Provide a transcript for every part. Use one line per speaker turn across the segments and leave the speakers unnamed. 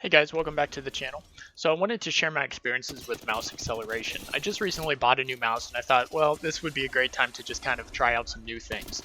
Hey guys, welcome back to the channel. So I wanted to share my experiences with mouse acceleration. I just recently bought a new mouse and I thought, well, this would be a great time to just kind of try out some new things.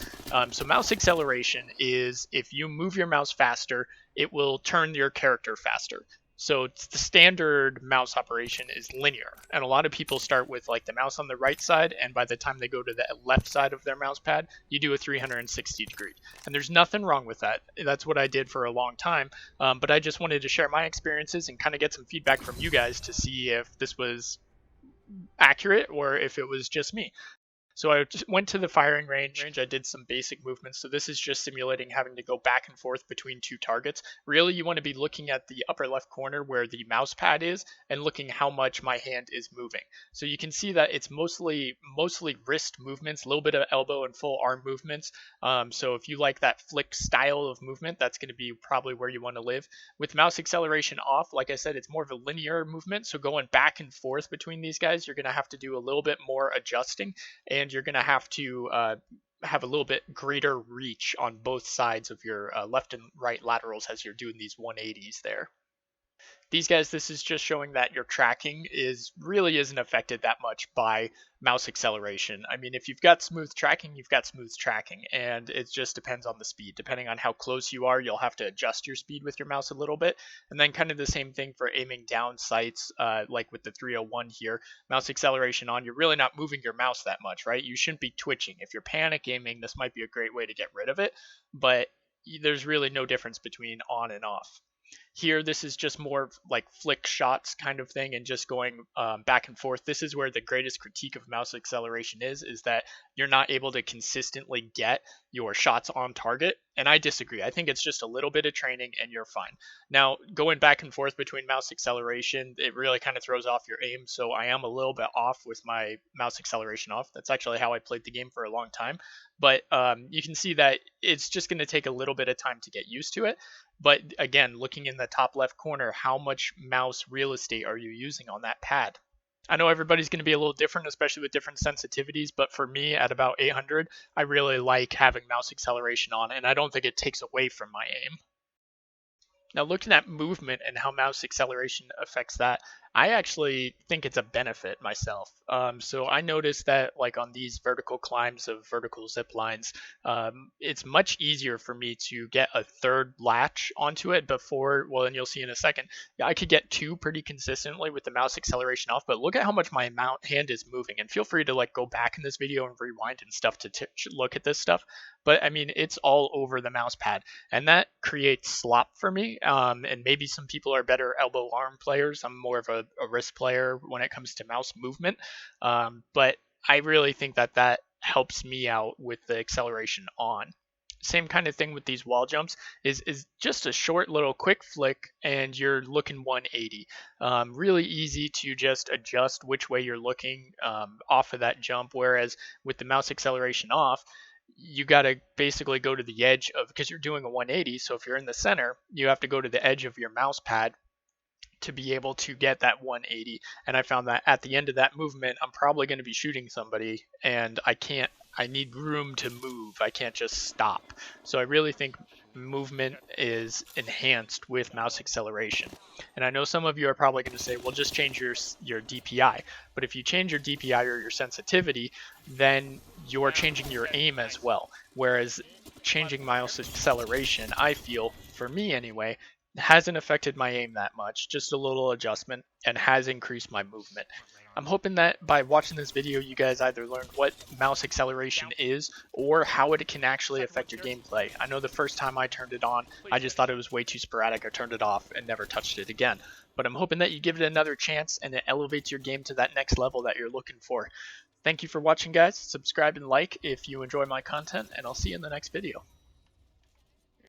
So mouse acceleration is if you move your mouse faster, it will turn your character faster. So the standard mouse operation is linear, and a lot of people start with like the mouse on the right side, and by the time they go to the left side of their mouse pad, you do a 360 degree. And there's nothing wrong with that. That's what I did for a long time. But I just wanted to share my experiences and kind of get some feedback from you guys to see if this was accurate or if it was just me. So I just went to the firing range. I did some basic movements. So this is just simulating having to go back and forth between two targets. Really, you want to be looking at the upper left corner where the mouse pad is and looking how much my hand is moving. So you can see that it's mostly wrist movements, a little bit of elbow and full arm movements. So if you like that flick style of movement, that's going to be probably where you want to live. With mouse acceleration off, like I said, it's more of a linear movement. So going back and forth between these guys, you're going to have to do a little bit more adjusting, and you're going to have to have a little bit greater reach on both sides of your left and right laterals as you're doing these 180s there. These guys, this is just showing that your tracking really isn't affected that much by mouse acceleration. I mean, if you've got smooth tracking, you've got smooth tracking, and it just depends on the speed. Depending on how close you are, you'll have to adjust your speed with your mouse a little bit. And then kind of the same thing for aiming down sights, like with the 301 here. Mouse acceleration on, you're really not moving your mouse that much, right? You shouldn't be twitching. If you're panic aiming, this might be a great way to get rid of it, but there's really no difference between on and off. Here, this is just more like flick shots kind of thing and just going back and forth. This is where the greatest critique of mouse acceleration is that you're not able to consistently get your shots on target. And I disagree. I think it's just a little bit of training and you're fine. Now, going back and forth between mouse acceleration, it really kind of throws off your aim. So I am a little bit off with my mouse acceleration off. That's actually how I played the game for a long time. But you can see that it's just going to take a little bit of time to get used to it. But again, looking in the top left corner, how much mouse real estate are you using on that pad? I know everybody's going to be a little different, especially with different sensitivities, but for me at about 800, I really like having mouse acceleration on, and I don't think it takes away from my aim. Now, looking at movement and how mouse acceleration affects that, I actually think it's a benefit myself. So I noticed that like on these vertical climbs of vertical zip lines, it's much easier for me to get a third latch onto it before, well, and you'll see in a second, I could get two pretty consistently with the mouse acceleration off, but look at how much my hand is moving. And feel free to like go back in this video and rewind and stuff to look at this stuff. But I mean, it's all over the mouse pad, and that creates slop for me. And maybe some people are better elbow arm players. I'm more of a wrist player when it comes to mouse movement. But I really think that helps me out with the acceleration on. Same kind of thing with these wall jumps is just a short little quick flick and you're looking 180. Really easy to just adjust which way you're looking off of that jump, whereas with the mouse acceleration off, you got to basically go to the edge of, because you're doing a 180, so if you're in the center, you have to go to the edge of your mouse pad to be able to get that 180. And I found that at the end of that movement, I'm probably going to be shooting somebody, and I need room to move. I can't just stop. So I really think movement is enhanced with mouse acceleration. And I know some of you are probably going to say, well, just change your DPI. But if you change your DPI or your sensitivity, then you're changing your aim as well. Whereas changing mouse acceleration, I feel, for me anyway, hasn't affected my aim that much, just a little adjustment, and has increased my movement. I'm hoping that by watching this video, you guys either learned what mouse acceleration is or how it can actually affect your gameplay. I know the first time I turned it on, I just thought it was way too sporadic. I turned it off and never touched it again. But I'm hoping that you give it another chance and it elevates your game to that next level that you're looking for. Thank you for watching, guys. Subscribe and like if you enjoy my content, and I'll see you in the next video.